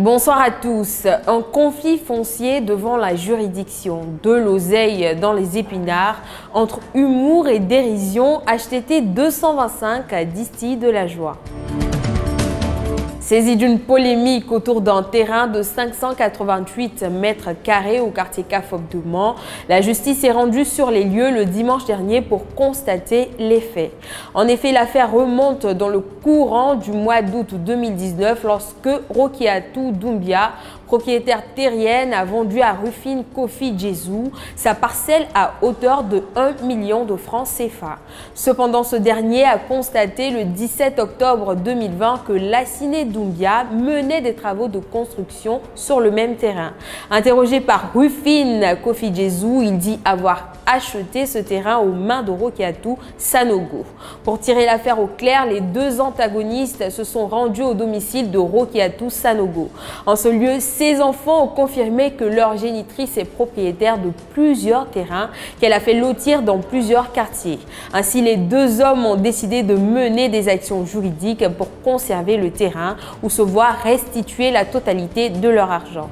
Bonsoir à tous. Un conflit foncier devant la juridiction, de l'oseille dans les épinards, entre humour et dérision, HTT 225 distille de la joie. Saisi d'une polémique autour d'un terrain de 588 mètres carrés au quartier CAFOP de Mans, la justice est rendue sur les lieux le dimanche dernier pour constater les faits. En effet, l'affaire remonte dans le courant du mois d'août 2019 lorsque Rokiatou Doumbia, propriétaire terrienne, a vendu à Rufin Kofi Djezou sa parcelle à hauteur de 1 million de francs CFA. Cependant, ce dernier a constaté le 17 octobre 2020 que Lassine Doumbia menait des travaux de construction sur le même terrain. Interrogé par Rufin Kofi Djezou, il dit avoir acheté ce terrain aux mains de Rokiatou Sanogo. Pour tirer l'affaire au clair, les deux antagonistes se sont rendus au domicile de Rokiatou Sanogo. En ce lieu, ses enfants ont confirmé que leur génitrice est propriétaire de plusieurs terrains qu'elle a fait lotir dans plusieurs quartiers. Ainsi, les deux hommes ont décidé de mener des actions juridiques pour conserver le terrain ou se voir restituer la totalité de leur argent.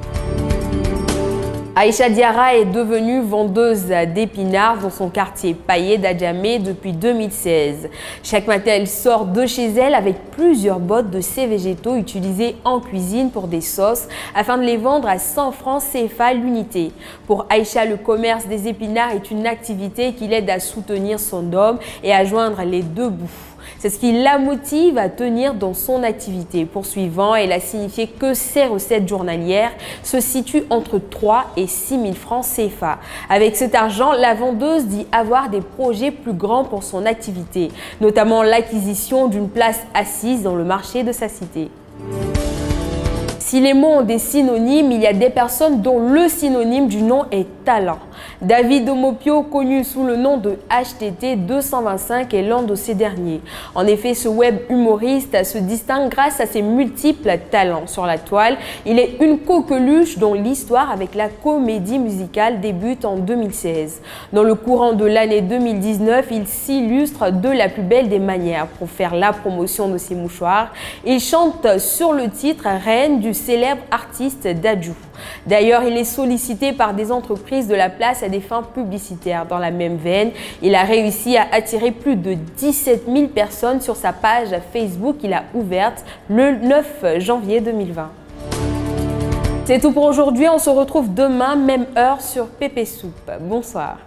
Aïcha Diarra est devenue vendeuse d'épinards dans son quartier paillé d'Adjamé depuis 2016. Chaque matin, elle sort de chez elle avec plusieurs bottes de ces végétaux utilisés en cuisine pour des sauces afin de les vendre à 100 francs CFA l'unité. Pour Aïcha, le commerce des épinards est une activité qui l'aide à soutenir son homme et à joindre les deux bouts. C'est ce qui la motive à tenir dans son activité. Poursuivant, elle a signifié que ses recettes journalières se situent entre 3 et 6 000 francs CFA. Avec cet argent, la vendeuse dit avoir des projets plus grands pour son activité, notamment l'acquisition d'une place assise dans le marché de sa cité. Si les mots ont des synonymes, il y a des personnes dont le synonyme du nom est talent. David Omopio, connu sous le nom de HTT 225, est l'un de ces derniers. En effet, ce web humoriste se distingue grâce à ses multiples talents. Sur la toile, il est une coqueluche dont l'histoire avec la comédie musicale débute en 2016. Dans le courant de l'année 2019, il s'illustre de la plus belle des manières. Pour faire la promotion de ses mouchoirs, il chante sur le titre « Reine » du célèbre artiste Dadju. D'ailleurs, il est sollicité par des entreprises de la place à des fins publicitaires. Dans la même veine, il a réussi à attirer plus de 17 000 personnes sur sa page Facebook qu'il a ouverte le 9 janvier 2020. C'est tout pour aujourd'hui. On se retrouve demain, même heure sur Pépé Soupe. Bonsoir.